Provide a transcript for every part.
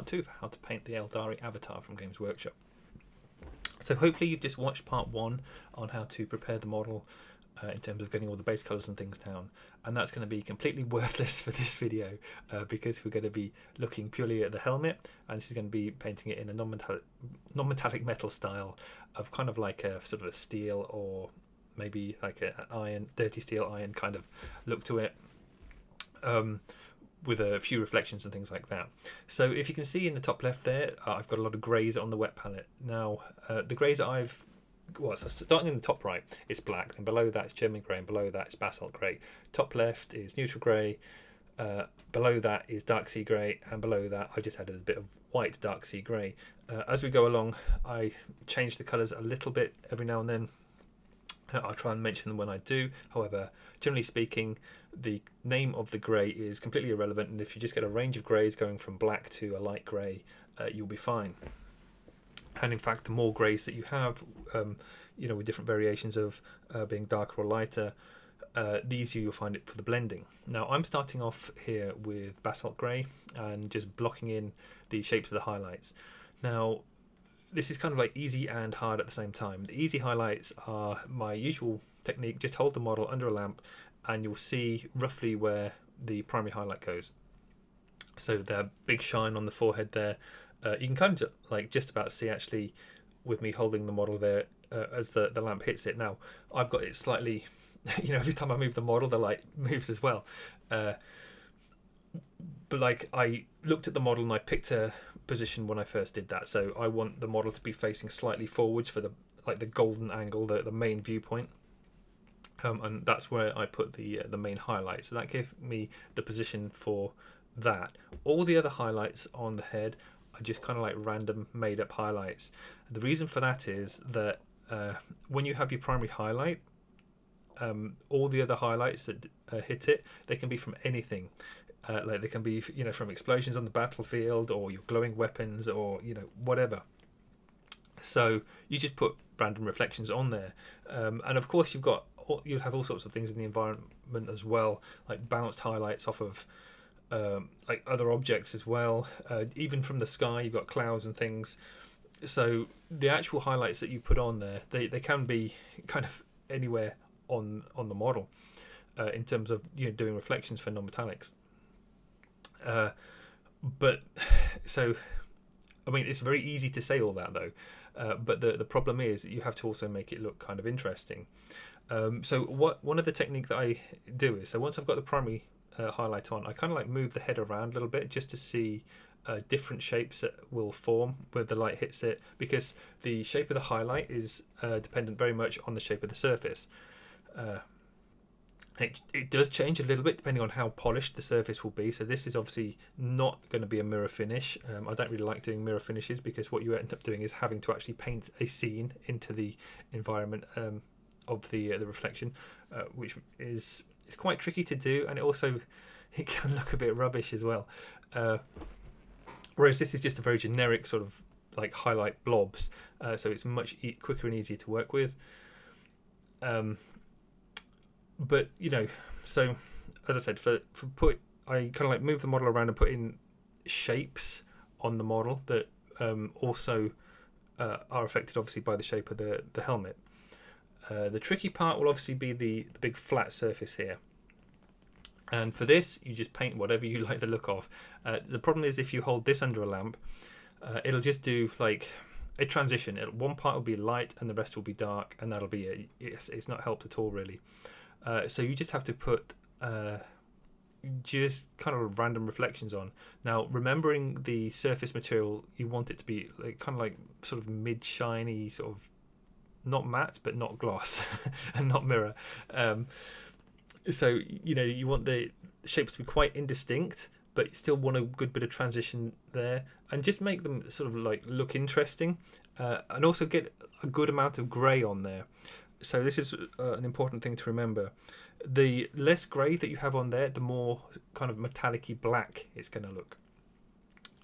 part 2 for how to paint the Aeldari Avatar from Games Workshop. So hopefully you've just watched part 1 on how to prepare the model in terms of getting all the base colours and things down, and that's going to be completely worthless for this video because we're going to be looking purely at the helmet, and this is going to be painting it in a non-metallic metal style of kind of like a sort of a steel, or maybe like an iron, dirty steel iron kind of look to it, with a few reflections and things like that. So if you can see in the top left there, I've got a lot of greys on the wet palette. Now the greys that so starting in the top right, it's black, and below that is German grey, and below that is basalt grey. Top left is neutral grey, below that is dark sea grey, and below that I just added a bit of white dark sea grey. As we go along, I change the colours a little bit every now and then. I'll try and mention them when I do. However, generally speaking, the name of the grey is completely irrelevant, and if you just get a range of greys going from black to a light grey, you'll be fine. And in fact, the more greys that you have, with different variations of being darker or lighter, the easier you'll find it for the blending. Now, I'm starting off here with basalt grey and just blocking in the shapes of the highlights. Now, this is kind of like easy and hard at the same time. The easy highlights are my usual technique: just hold the model under a lamp and you'll see roughly where the primary highlight goes. So the big shine on the forehead there, you can kind of just about see actually with me holding the model there as the lamp hits it. Now I've got it slightly, every time I move the model the light moves as well. But I looked at the model and I picked a position when I first did that. So I want the model to be facing slightly forwards for the golden angle, the main viewpoint. And that's where I put the main highlight. So that gave me the position for that. All the other highlights on the head are just kind of like random made up highlights. The reason for that is that when you have your primary highlight, all the other highlights that hit it, they can be from anything. They can be from explosions on the battlefield, or your glowing weapons, or whatever. So you just put random reflections on there, and of course you'll have all sorts of things in the environment as well, like bounced highlights off of other objects as well. Even from the sky, you've got clouds and things. So the actual highlights that you put on there, they can be kind of anywhere on the model in terms of doing reflections for non-metallics. But so I mean, it's very easy to say all that though, but the problem is that you have to also make it look kind of interesting. So one of the technique that I do is, so once I've got the primary highlight on, I kind of move the head around a little bit just to see different shapes that will form where the light hits it, because the shape of the highlight is dependent very much on the shape of the surface. It does change a little bit depending on how polished the surface will be. So this is obviously not going to be a mirror finish. I don't really like doing mirror finishes, because what you end up doing is having to actually paint a scene into the environment of the reflection, which is quite tricky to do, and it can look a bit rubbish as well. Whereas this is just a very generic sort of highlight blobs, so it's much quicker and easier to work with. But so as I said, I kind of move the model around and put in shapes on the model that also are affected obviously by the shape of the helmet. The tricky part will obviously be the big flat surface here, and for this you just paint whatever you like the look of. The problem is, if you hold this under a lamp, it'll just do a transition. One part will be light and the rest will be dark, and that'll be it's not helped at all really. So you just have to put just kind of random reflections on. Now, remembering the surface material, you want it to be kind of sort of mid-shiny, sort of not matte but not gloss and not mirror. So you want the shapes to be quite indistinct, but you still want a good bit of transition there, and just make them sort of look interesting, and also get a good amount of grey on there. So this is an important thing to remember. The less grey that you have on there, the more kind of metallic-y black it's going to look.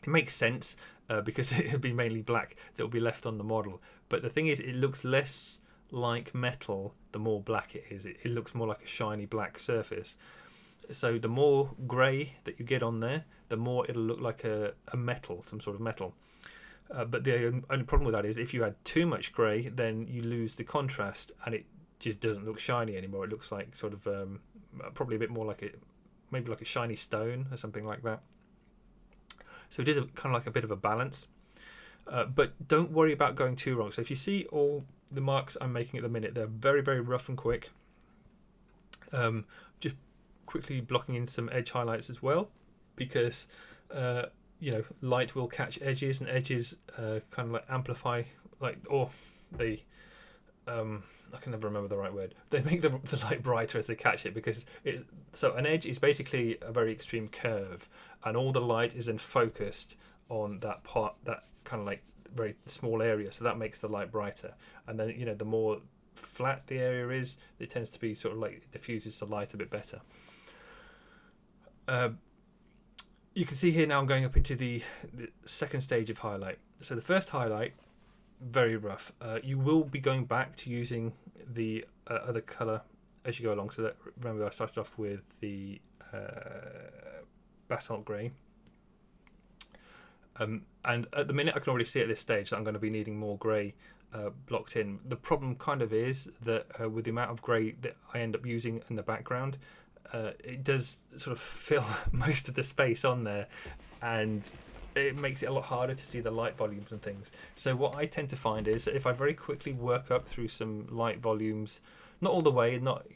It makes sense because it'll be mainly black that will be left on the model. But the thing is, it looks less like metal the more black it is. It looks more like a shiny black surface. So the more grey that you get on there, the more it'll look like a metal, some sort of metal. But the only problem with that is if you add too much grey, then you lose the contrast and it just doesn't look shiny anymore. It looks like sort of probably a bit more like maybe like a shiny stone or something like that. So it is kind of like a bit of a balance. But don't worry about going too wrong. So if you see all the marks I'm making at the minute, they're very, very rough and quick. Just quickly blocking in some edge highlights as well, because light will catch edges, and edges kind of like amplify, or they I can never remember the right word. They make the light brighter as they catch it, because so an edge is basically a very extreme curve, and all the light is then focused on that part, that kind of like very small area, so that makes the light brighter. And then the more flat the area is, it tends to be sort of like, it diffuses the light a bit better. You can see here now I'm going up into the second stage of highlight. So the first highlight, very rough. You will be going back to using the other colour as you go along. So that, remember, I started off with the Basalt Grey. And at the minute I can already see at this stage that I'm going to be needing more grey blocked in. The problem kind of is that with the amount of grey that I end up using in the background, it does sort of fill most of the space on there, and it makes it a lot harder to see the light volumes and things. So what I tend to find is if I very quickly work up through some light volumes, not all the way, not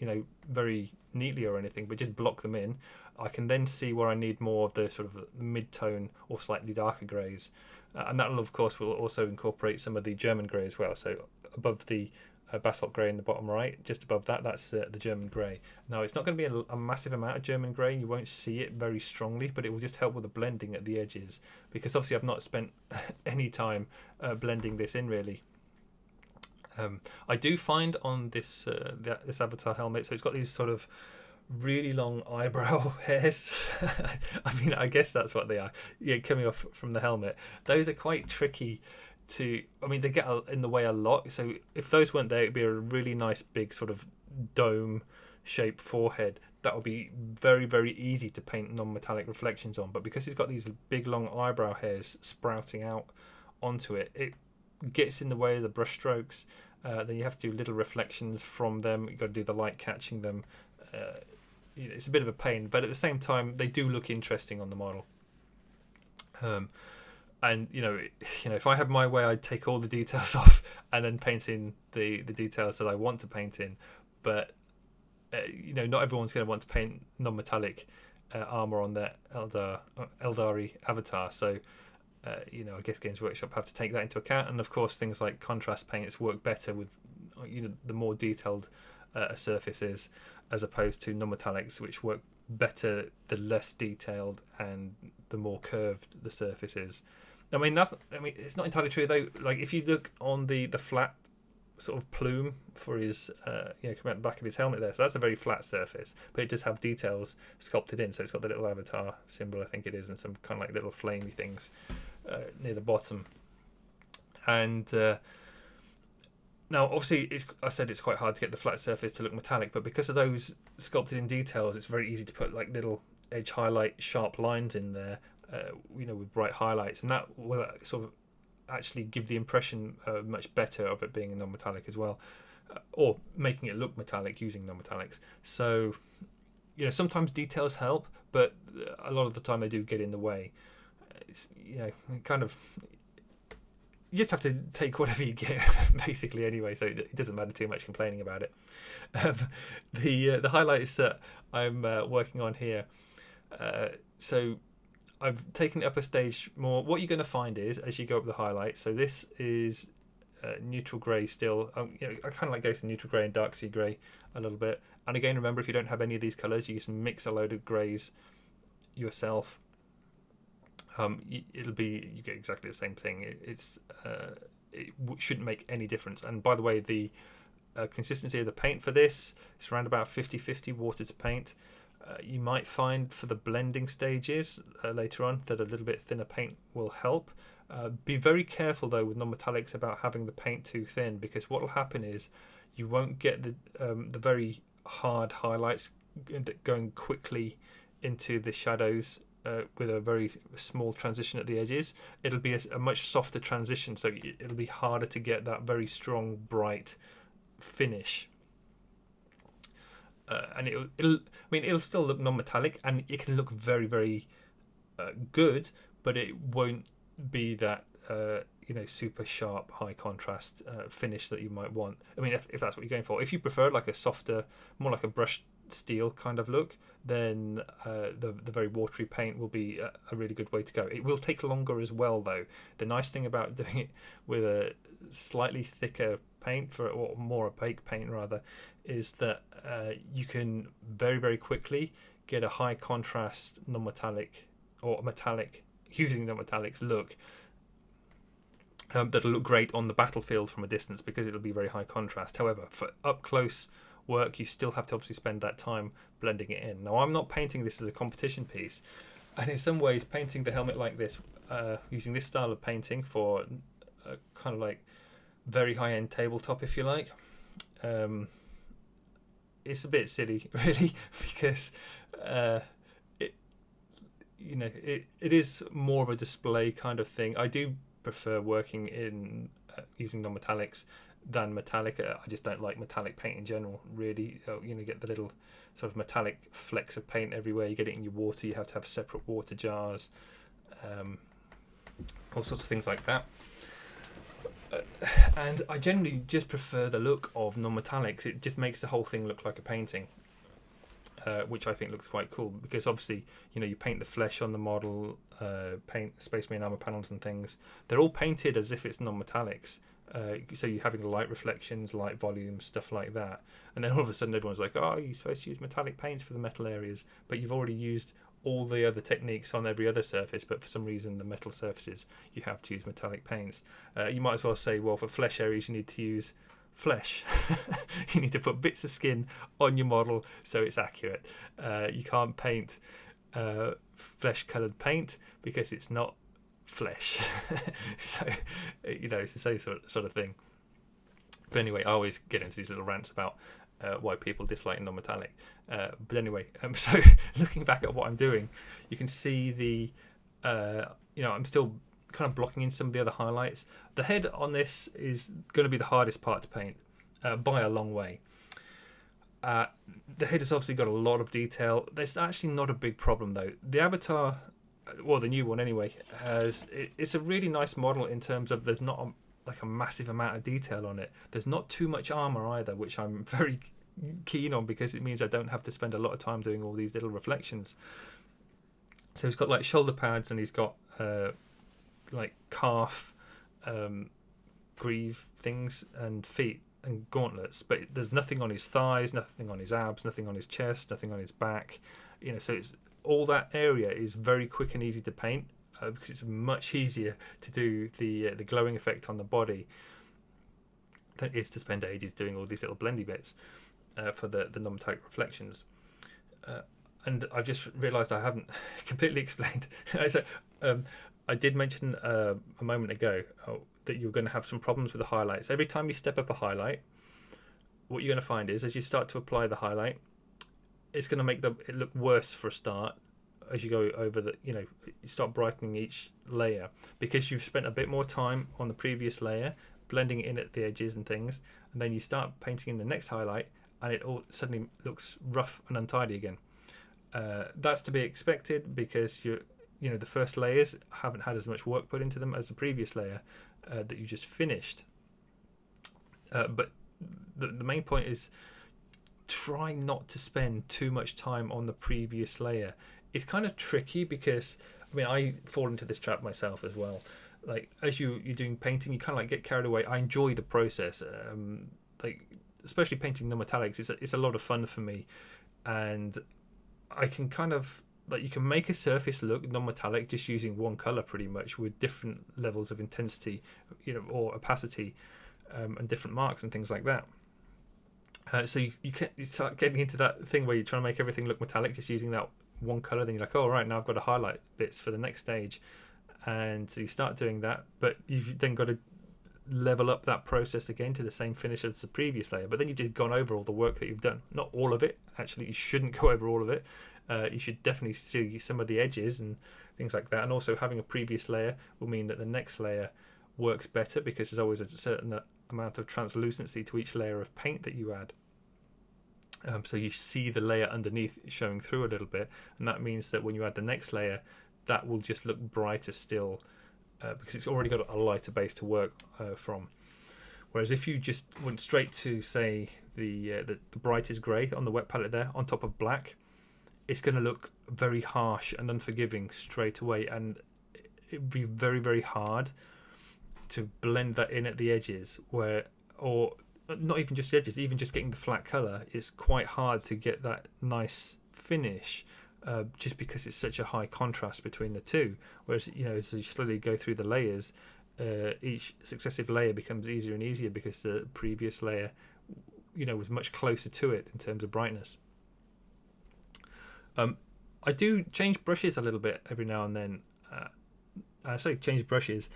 very neatly or anything, but just block them in, I can then see where I need more of the sort of mid-tone or slightly darker greys. And that, of course, will also incorporate some of the German grey as well. So above the Basalt Grey in the bottom right, just above that, that's the German Grey. Now, it's not going to be a massive amount of German Grey. You won't see it very strongly, but it will just help with the blending at the edges, because obviously I've not spent any time blending this in, really. I do find on this Avatar helmet, so it's got these sort of really long eyebrow hairs. I mean, I guess that's what they are. Yeah, coming off from the helmet. Those are quite tricky they get in the way a lot. So if those weren't there, it'd be a really nice big sort of dome shaped forehead that would be very, very easy to paint non-metallic reflections on. But because he's got these big long eyebrow hairs sprouting out onto it, it gets in the way of the brush strokes. Then you have to do little reflections from them. You've got to do the light catching them. It's a bit of a pain, but at the same time they do look interesting on the model. And if I had my way, I'd take all the details off and then paint in the details that I want to paint in. But not everyone's going to want to paint non-metallic armor on their Aeldari Avatar. So I guess Games Workshop have to take that into account. And of course, things like contrast paints work better with the more detailed a surface is, as opposed to non-metallics, which work better the less detailed and the more curved the surface is. I mean, it's not entirely true though. Like if you look on the flat sort of plume for his coming out the back of his helmet there, so that's a very flat surface, but it does have details sculpted in. So it's got the little avatar symbol, I think it is, and some kind of like little flamey things near the bottom. And now, obviously, I said it's quite hard to get the flat surface to look metallic, but because of those sculpted in details, it's very easy to put like little edge highlight sharp lines in there, with bright highlights, and that will sort of actually give the impression much better of it being a non-metallic as well, or making it look metallic using non-metallics. So, sometimes details help, but a lot of the time they do get in the way. It's, kind of. You just have to take whatever you get, basically, anyway, so it doesn't matter too much complaining about it. The highlights that I'm working on here, so I've taken it up a stage more. What you're going to find is, as you go up the highlights, so this is neutral grey still. I kind of like go for neutral grey and dark sea grey a little bit. And again, remember, if you don't have any of these colours, you can mix a load of greys yourself. You get exactly the same thing. It shouldn't make any difference. And by the way, the consistency of the paint for this is around about 50-50 water to paint. You might find for the blending stages later on that a little bit thinner paint will help. Be very careful though with non-metallics about having the paint too thin, because what will happen is you won't get the very hard highlights going quickly into the shadows with a very small transition at the edges, it'll be a much softer transition, so it'll be harder to get that very strong, bright finish. And it'll still look non-metallic, and it can look very, very good, but it won't be that super sharp, high contrast finish that you might want. I mean, if that's what you're going for. If you prefer like a softer, more like a brushed steel kind of look, then the very watery paint will be a really good way to go. It will take longer as well, though. The nice thing about doing it with a slightly thicker paint, or more opaque paint rather, is that you can very, very quickly get a high contrast non-metallic or metallic, using the metallics look, that'll look great on the battlefield from a distance because it'll be very high contrast. However, for up close work, you still have to obviously spend that time blending it in. Now, I'm not painting this as a competition piece, and in some ways painting the helmet like this, using this style of painting for a kind of like very high-end tabletop, if you like, it's a bit silly really, because it is more of a display kind of thing. I do prefer working in using non-metallics than metallic. I just don't like metallic paint in general, really. Get the little sort of metallic flecks of paint everywhere. You get it in your water, you have to have separate water jars, all sorts of things like that. And I generally just prefer the look of non-metallics. It just makes the whole thing look like a painting, which I think looks quite cool, because obviously, you paint the flesh on the model, paint Space Marine armor panels and things. They're all painted as if it's non-metallics. So you're having light reflections, light volumes, stuff like that. And then all of a sudden everyone's like, oh, you're supposed to use metallic paints for the metal areas, but you've already used all the other techniques on every other surface, but for some reason the metal surfaces you have to use metallic paints. You might as well say, well, for flesh areas you need to use flesh. You need to put bits of skin on your model so it's accurate. You can't paint flesh coloured paint because it's not flesh. So it's the same sort of thing. But anyway, I always get into these little rants about why people dislike non-metallic. But anyway, so looking back at what I'm doing, you can see the I'm still kind of blocking in some of the other highlights. The head on this is going to be the hardest part to paint by a long way. The head has obviously got a lot of detail. There's actually not a big problem though. The Avatar, well, the new one anyway, it's a really nice model in terms of there's not a massive amount of detail on it. There's not too much armor either, which I'm very keen on because it means I don't have to spend a lot of time doing all these little reflections. So he's got like shoulder pads, and he's got like calf greave things and feet and gauntlets, but there's nothing on his thighs, nothing on his abs, nothing on his chest, nothing on his back. So it's all that area is very quick and easy to paint. Because it's much easier to do the glowing effect on the body than it is to spend ages doing all these little blendy bits for the non-metallic reflections. And I've just realised I haven't completely explained. So I did mention a moment ago that you're going to have some problems with the highlights. Every time you step up a highlight, what you're going to find is as you start to apply the highlight, it's going to make it look worse for a start. As you go over you start brightening each layer because you've spent a bit more time on the previous layer blending it in at the edges and things, and then you start painting in the next highlight and it all suddenly looks rough and untidy again. That's to be expected because the first layers haven't had as much work put into them as the previous layer that you just finished. But the main point is try not to spend too much time on the previous layer. It's kind of tricky because I fall into this trap myself as well. Like as you're doing painting, you kind of like get carried away. I enjoy the process, especially painting non-metallics. It's a lot of fun for me, and I can kind of you can make a surface look non-metallic just using one color pretty much with different levels of intensity, or opacity, and different marks and things like that. So you start getting into that thing where you're trying to make everything look metallic just using that one color. Then you're like, oh right, now I've got to highlight bits for the next stage, and so you start doing that, but you've then got to level up that process again to the same finish as the previous layer. But then you've just gone over all the work that you've done. Not all of it, actually. You shouldn't go over all of it, you should definitely see some of the edges and things like that. And also having a previous layer will mean that the next layer works better, because there's always a certain amount of translucency to each layer of paint that you add. So you see the layer underneath showing through a little bit, and that means that when you add the next layer, that will just look brighter still, because it's already got a lighter base to work from. Whereas if you just went straight to, say, the brightest grey on the wet palette there on top of black, it's going to look very harsh and unforgiving straight away, and it'd be very, very hard to blend that in at the edges, or not even just the edges, even just getting the flat colour, it's quite hard to get that nice finish, just because it's such a high contrast between the two. Whereas, as you slowly go through the layers, each successive layer becomes easier and easier, because the previous layer, was much closer to it in terms of brightness. I do change brushes a little bit every now and then. I say change brushes.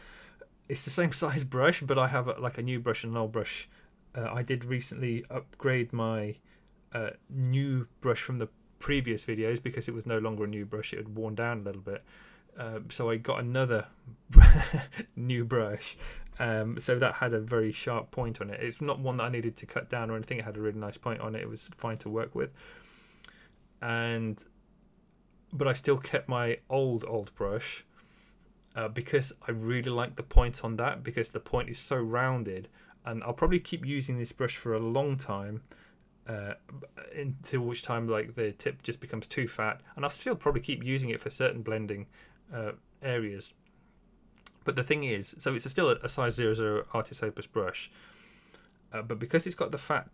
It's the same size brush, but I have a new brush and an old brush. I did recently upgrade my new brush from the previous videos, because it was no longer a new brush. It had worn down a little bit. So I got another new brush. So that had a very sharp point on it. It's not one that I needed to cut down or anything. It had a really nice point on it. It was fine to work with. But I still kept my old brush, because I really like the point on that, because the point is so rounded, and I'll probably keep using this brush for a long time, until which time the tip just becomes too fat, and I'll still probably keep using it for certain blending areas. But the thing is, so it's still a size 00 Artist Opus brush, but because it's got the fat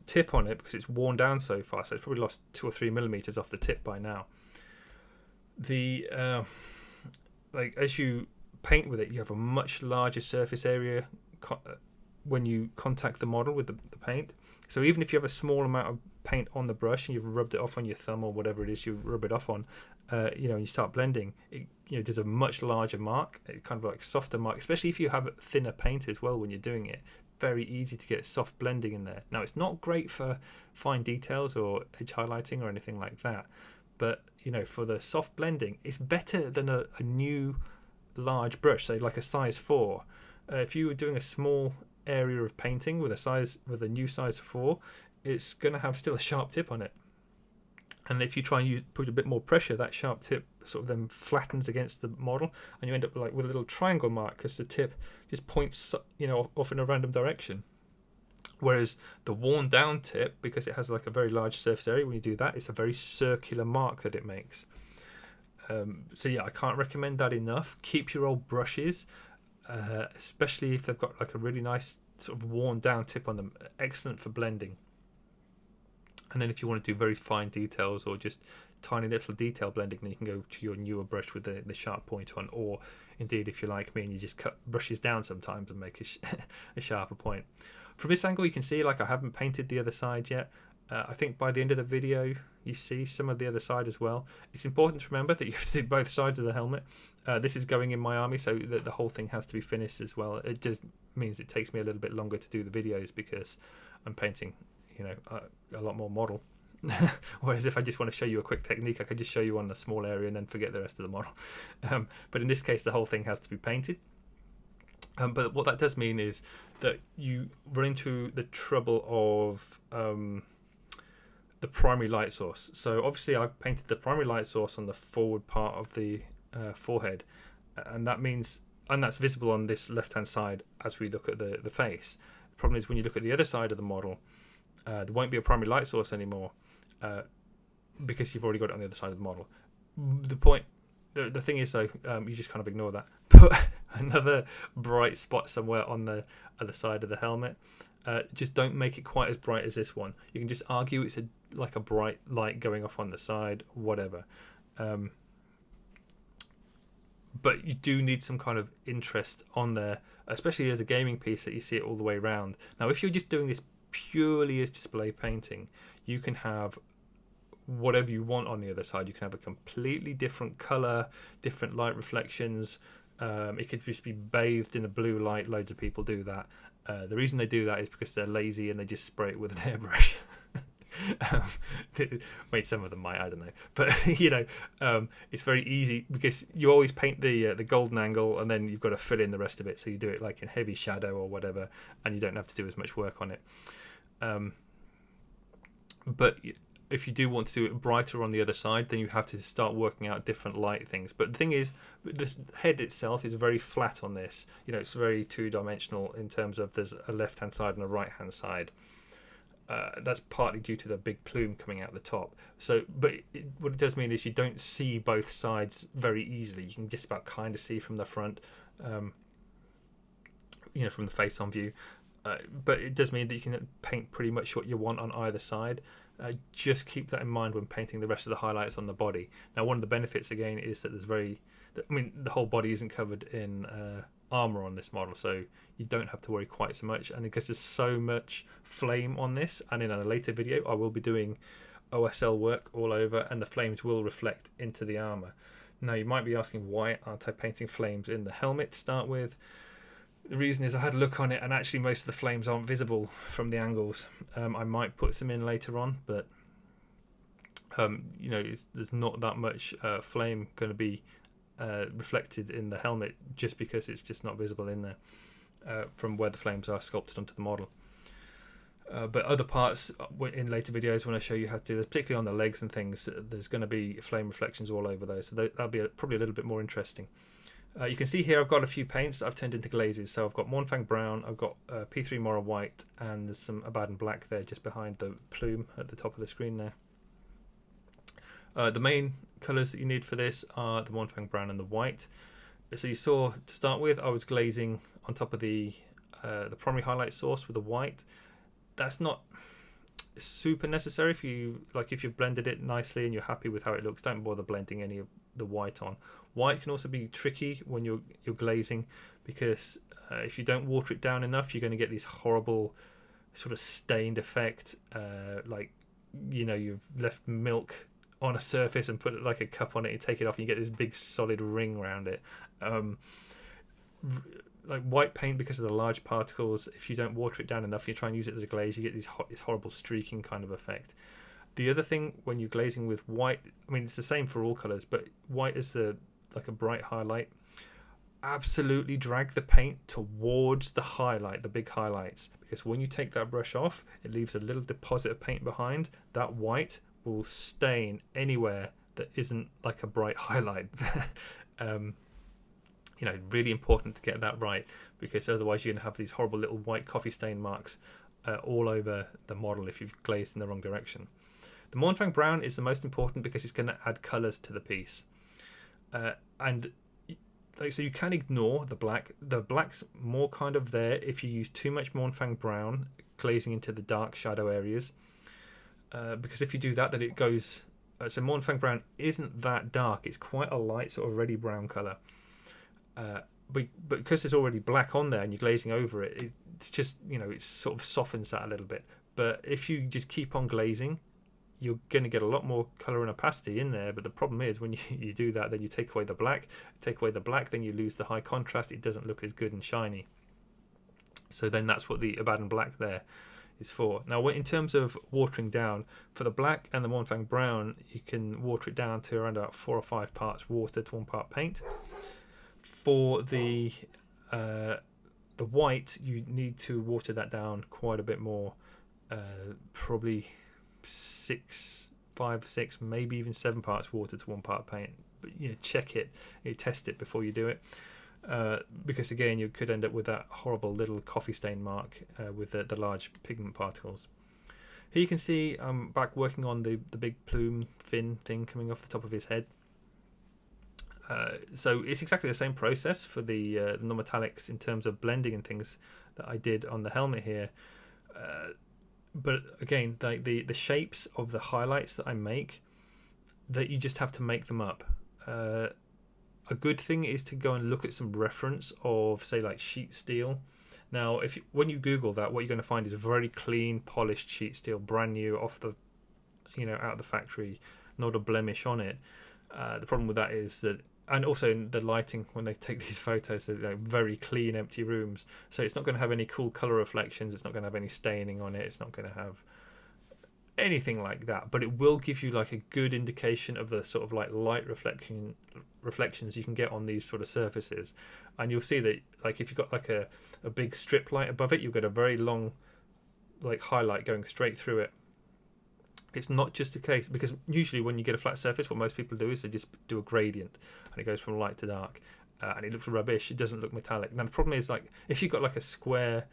tip on it, because it's worn down so far, so it's probably lost 2 or 3 millimeters off the tip by now. As you paint with it, you have a much larger surface area when you contact the model with the paint. So even if you have a small amount of paint on the brush and you've rubbed it off on your thumb or whatever it is you rub it off on, and you start blending, it does a much larger mark, kind of like softer mark, especially if you have thinner paint as well when you're doing it. Very easy to get soft blending in there. Now, it's not great for fine details or edge highlighting or anything like that, but for the soft blending, it's better than a new large brush, say like a size 4. If you were doing a small area of painting with a new size 4, it's going to have still a sharp tip on it. And if you try and put a bit more pressure, that sharp tip sort of then flattens against the model, and you end up with a little triangle mark, because the tip just points off in a random direction. Whereas the worn down tip, because it has a very large surface area, when you do that, it's a very circular mark that it makes. So yeah, I can't recommend that enough. Keep your old brushes, especially if they've got a really nice sort of worn down tip on them. Excellent for blending. And then if you want to do very fine details or just tiny little detail blending, then you can go to your newer brush with the sharp point on. Or indeed, if you're like me and you just cut brushes down sometimes and make a sharper point. From this angle, you can see I haven't painted the other side yet. I think by the end of the video, you see some of the other side as well. It's important to remember that you have to do both sides of the helmet. This is going in my army, so that the whole thing has to be finished as well. It just means it takes me a little bit longer to do the videos, because I'm painting, a lot more model. Whereas if I just want to show you a quick technique, I could just show you on a small area and then forget the rest of the model. But in this case, the whole thing has to be painted. But what that does mean is that you run into the trouble of the primary light source. So obviously I've painted the primary light source on the forward part of the forehead, and that's visible on this left hand side as we look at the face. The problem is when you look at the other side of the model, there won't be a primary light source anymore, because you've already got it on the other side of the model. The thing is, though, you just kind of ignore that. Put another bright spot somewhere on the other side of the helmet. Just don't make it quite as bright as this one. You can just argue it's like a bright light going off on the side, whatever. But you do need some kind of interest on there, especially as a gaming piece that you see it all the way around. Now, if you're just doing this purely as display painting, you can have whatever you want on the other side. You can have a completely different color, different light reflections. It could just be bathed in a blue light. Loads of people do that. The reason they do that is because they're lazy and they just spray it with an airbrush. um, wait, some of them might, I don't know, but it's very easy because you always paint the golden angle and then you've got to fill in the rest of it, so you do it like in heavy shadow or whatever, and you don't have to do as much work on it. But if you do want to do it brighter on the other side, then you have to start working out different light things. But the thing is, the head itself is very flat on this. It's very two-dimensional in terms of there's a left-hand side and a right-hand side. That's partly due to the big plume coming out the top. So, but what it does mean is you don't see both sides very easily. You can just about kind of see from the front, from the face-on view. But it does mean that you can paint pretty much what you want on either side. Just keep that in mind when painting the rest of the highlights on the body. Now, one of the benefits again is that the whole body isn't covered in armor on this model, so you don't have to worry quite so much. And because there's so much flame on this, and in a later video I will be doing OSL work all over, and the flames will reflect into the armor. Now, you might be asking, why aren't I painting flames in the helmet to start with? The reason is I had a look on it, and actually most of the flames aren't visible from the angles. I might put some in later on, but there's not that much flame going to be reflected in the helmet, just because it's just not visible in there from where the flames are sculpted onto the model. But other parts in later videos, when I show you how to do this, particularly on the legs and things, there's going to be flame reflections all over those, so that'll be probably a little bit more interesting. You can see here I've got a few paints that I've turned into glazes. So I've got Mournfang Brown, I've got P3 Morrow White, and there's some Abaddon Black there just behind the plume at the top of the screen there. The main colours that you need for this are the Mournfang Brown and the White. So you saw, to start with, I was glazing on top of the primary highlight source with the white. That's not super necessary. If you've blended it nicely and you're happy with how it looks, don't bother blending any of the white on. White can also be tricky when you're glazing, because if you don't water it down enough, you're going to get these horrible sort of stained effect, you've left milk on a surface and put like a cup on it, and take it off and you get this big solid ring around it. Like white paint, because of the large particles, if you don't water it down enough, you try and use it as a glaze, you get this horrible streaking kind of effect. The other thing when you're glazing with white, I mean, it's the same for all colours, but white is like a bright highlight. Absolutely drag the paint towards the highlight, the big highlights, because when you take that brush off, it leaves a little deposit of paint behind. That white will stain anywhere that isn't like a bright highlight. Really important to get that right, because otherwise you're going to have these horrible little white coffee stain marks all over the model if you've glazed in the wrong direction. The Mournfang Brown is the most important because it's going to add colours to the piece. So you can ignore the black. The black's more kind of there if you use too much Mournfang Brown glazing into the dark shadow areas. Because if you do that, then it goes... so Mournfang Brown isn't that dark. It's quite a light sort of reddy brown colour. But because there's already black on there and you're glazing over it, it's just, it sort of softens that a little bit. But if you just keep on glazing, you're going to get a lot more colour and opacity in there. But the problem is when you do that, then you take away the black. Then you lose the high contrast. It doesn't look as good and shiny. So then that's what the Abaddon Black there is for. Now, in terms of watering down, for the black and the Mournfang Brown, you can water it down to around about 4 or 5 parts water to 1 part paint. For the white, you need to water that down quite a bit more, probably 5, 6, maybe even 7 parts water to 1 part paint. But check it, test it before you do it, because again you could end up with that horrible little coffee stain mark with the large pigment particles. Here you can see I'm back working on the big plume fin thing coming off the top of his head. So it's exactly the same process for the non-metallics in terms of blending and things that I did on the helmet here. But again, the shapes of the highlights that I make, that you just have to make them up. A good thing is to go and look at some reference of, say, like sheet steel. Now, when you Google that, what you're going to find is a very clean, polished sheet steel, brand new, off the, out of the factory, not a blemish on it. The problem with that is that, and also in the lighting, when they take these photos, they're very clean, empty rooms. So it's not going to have any cool color reflections. It's not going to have any staining on it. It's not going to have anything like that, but it will give you like a good indication of the sort of like light reflections you can get on these sort of surfaces. And you'll see that like if you've got like a big strip light above it, you'll get a very long like highlight going straight through it. It's not just a case, because usually when you get a flat surface, what most people do is they just do a gradient and it goes from light to dark, and it looks rubbish. It doesn't look metallic. Now the problem is, like, if you've got like a square,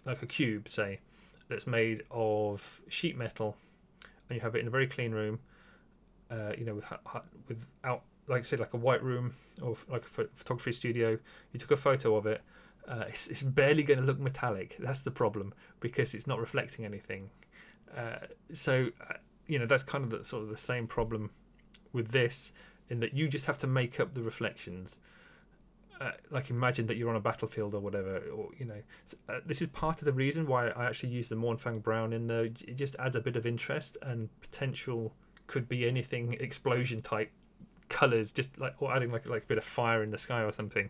like a cube, say, that's made of sheet metal, and you have it in a very clean room, without, like, say, like a white room or like a photography studio, you took a photo of it, it's barely going to look metallic. That's the problem, because it's not reflecting anything. That's kind of the sort of the same problem with this, in that you just have to make up the reflections. Like, imagine that you're on a battlefield or whatever, or this is part of the reason why I actually use the Mournfang brown in there. It just adds a bit of interest and potential. Could be anything, explosion type colors, just like, or adding like a bit of fire in the sky or something.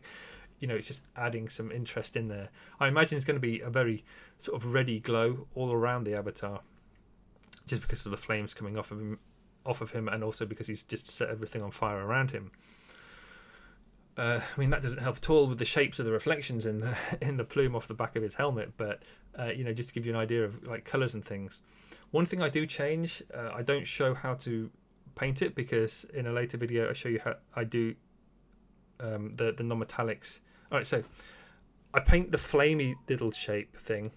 It's just adding some interest in there. I imagine it's going to be a very sort of reddy glow all around the avatar, just because of the flames coming off of him, and also because he's just set everything on fire around him. That doesn't help at all with the shapes of the reflections in the plume off the back of his helmet, but just to give you an idea of like colors and things. One thing I do change, I don't show how to paint it, because in a later video I show you how I do the non-metallics. Alright, so I paint the flamey little shape thing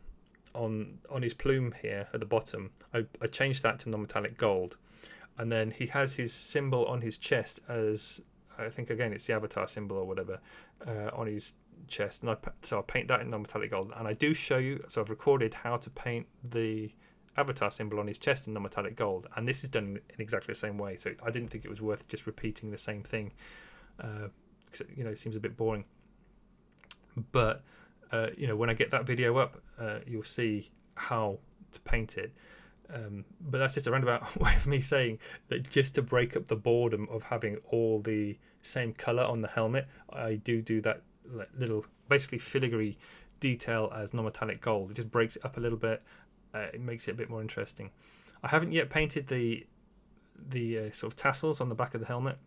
on his plume here at the bottom. I changed that to non-metallic gold, and then he has his symbol on his chest as, I think again it's the Avatar symbol or whatever, on his chest, and I paint that in non-metallic gold. And I do show you, so I've recorded how to paint the Avatar symbol on his chest in non-metallic gold, and this is done in exactly the same way. So I didn't think it was worth just repeating the same thing, because it seems a bit boring. But when I get that video up, you'll see how to paint it. But that's just a roundabout way of me saying that, just to break up the boredom of having all the same color on the helmet, I do that little basically filigree detail as non-metallic gold. It just breaks it up a little bit. It makes it a bit more interesting. I haven't yet painted the sort of tassels on the back of the helmet,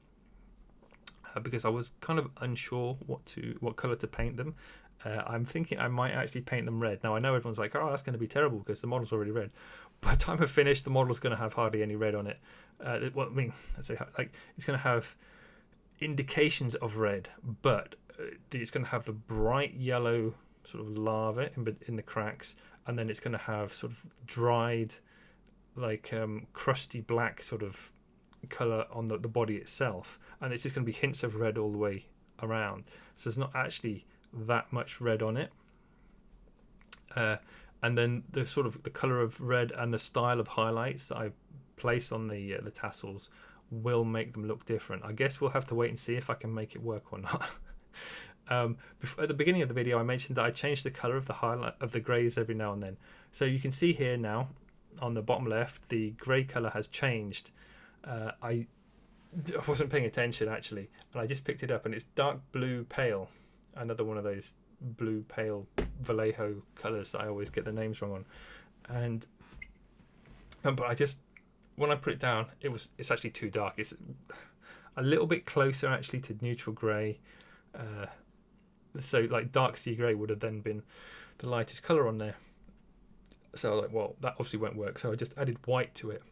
because I was kind of unsure what color to paint them. I'm thinking I might actually paint them red. Now I know everyone's like, oh, that's going to be terrible because the model's already red. By the time I finish, the model's going to have hardly any red on it. It's going to have indications of red, but it's going to have the bright yellow sort of lava in the cracks, and then it's going to have sort of dried, like crusty black sort of color on the body itself, and it's just going to be hints of red all the way around. So there's not actually that much red on it. And then the sort of the color of red and the style of highlights that I place on the tassels will make them look different. I guess we'll have to wait and see if I can make it work or not. At the beginning of the video, I mentioned that I changed the color of the highlight of the grays every now and then. So you can see here now on the bottom left, the gray color has changed. I wasn't paying attention actually, and I just picked it up, and it's dark blue pale. Another one of those blue pale Vallejo colors that I always get the names wrong on. And but when I put it down, it's actually too dark. It's a little bit closer actually to neutral grey. So like dark sea grey would have then been the lightest color on there. So I was like, well, that obviously won't work. So I just added white to it.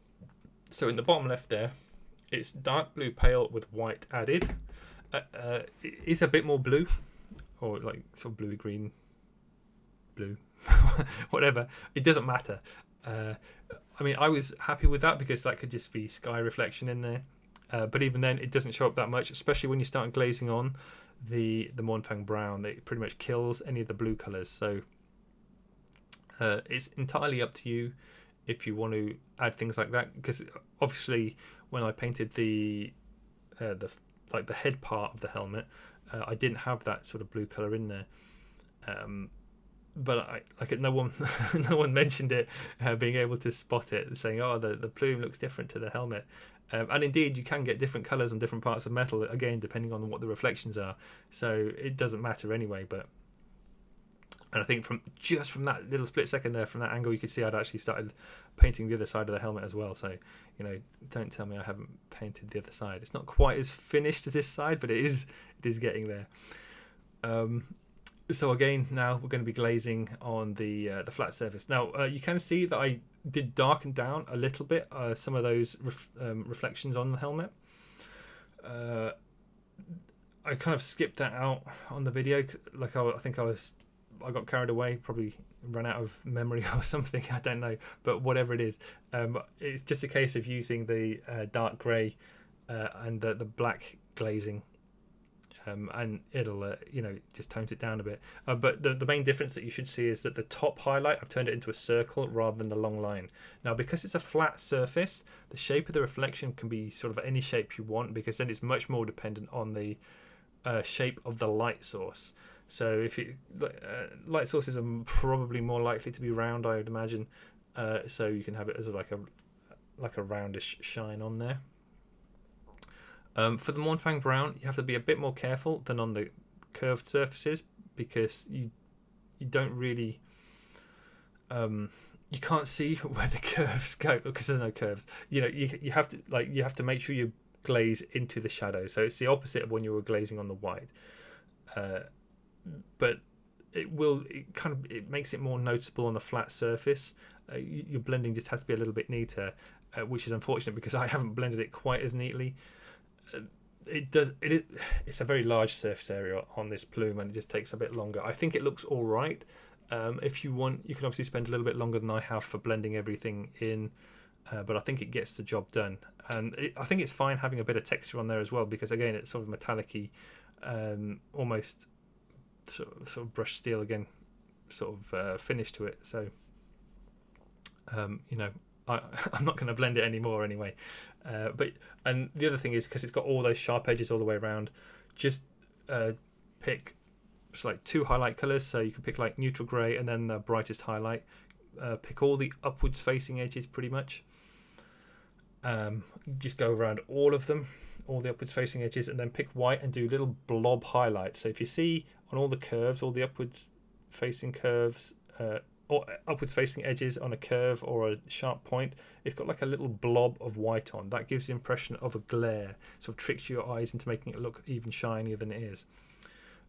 So in the bottom left there, it's dark blue pale with white added. It is a bit more blue, or like sort of bluey green, blue, whatever. It doesn't matter. I was happy with that because that could just be sky reflection in there. But even then, it doesn't show up that much, especially when you start glazing on the Mournfang brown. It pretty much kills any of the blue colours. So it's entirely up to you if you want to add things like that. Because obviously, when I painted the head part of the helmet, I didn't have that sort of blue colour in there. But no one mentioned it, being able to spot it, saying, oh, the plume looks different to the helmet. And indeed, you can get different colours on different parts of metal, again, depending on what the reflections are. So it doesn't matter anyway. But And I think from that little split second there, from that angle, you could see I'd actually started painting the other side of the helmet as well. So, don't tell me I haven't painted the other side. It's not quite as finished as this side, but it is getting there. So again, now we're going to be glazing on the flat surface. Now you can see that I did darken down a little bit some of those reflections on the helmet. I kind of skipped that out on the video. Like I think I got carried away, probably ran out of memory or something, I don't know, but whatever it is, it's just a case of using the dark grey and the black glazing, and it'll just tones it down a bit, but the main difference that you should see is that the top highlight, I've turned it into a circle rather than a long line. Now because it's a flat surface, the shape of the reflection can be sort of any shape you want, because then it's much more dependent on the shape of the light source. So if light sources are probably more likely to be round, I would imagine. So you can have it as like a roundish shine on there. For the Mournfang brown, you have to be a bit more careful than on the curved surfaces, because you don't really you can't see where the curves go because there's no curves. You have to make sure you glaze into the shadow. So it's the opposite of when you were glazing on the white. But it makes it more noticeable on the flat surface. Your blending just has to be a little bit neater, which is unfortunate because I haven't blended it quite as neatly. It's a very large surface area on this plume, and it just takes a bit longer. I think it looks all right. If you want, you can obviously spend a little bit longer than I have for blending everything in, but I think it gets the job done. And I think it's fine having a bit of texture on there as well, because again, it's sort of metallic-y, almost sort of brushed steel again, sort of finish to it. So I'm not going to blend it anymore anyway. And the other thing is, because it's got all those sharp edges all the way around, just pick like 2 highlight colors. So you can pick like neutral grey and then the brightest highlight. Pick all the upwards facing edges pretty much. Just go around all of them, all the upwards facing edges, and then pick white and do little blob highlights. So if you see on all the curves, all the upwards facing curves, or upwards facing edges on a curve or a sharp point, it's got like a little blob of white on. That gives the impression of a glare, sort of tricks your eyes into making it look even shinier than it is.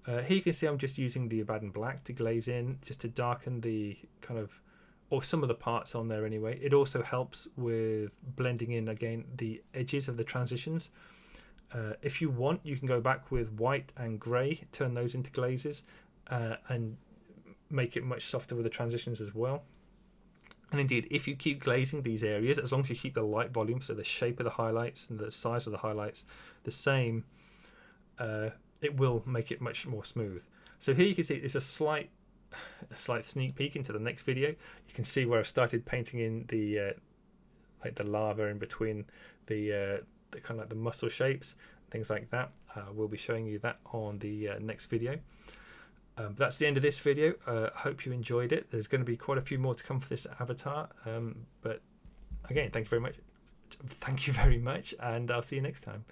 Here you can see I'm just using the Abaddon black to glaze in, just to darken the kind of, or some of the parts on there anyway. It also helps with blending in again the edges of the transitions. If you want, you can go back with white and grey, turn those into glazes, and make it much softer with the transitions as well. And indeed, if you keep glazing these areas, as long as you keep the light volume, so the shape of the highlights and the size of the highlights the same, it will make it much more smooth. So here you can see it's a slight sneak peek into the next video. You can see where I've started painting in the like the lava in between the kind of like the muscle shapes, things like that. We'll be showing you that on the next video. That's the end of this video. Hope you enjoyed it. There's going to be quite a few more to come for this avatar, but again, thank you very much, and I'll see you next time.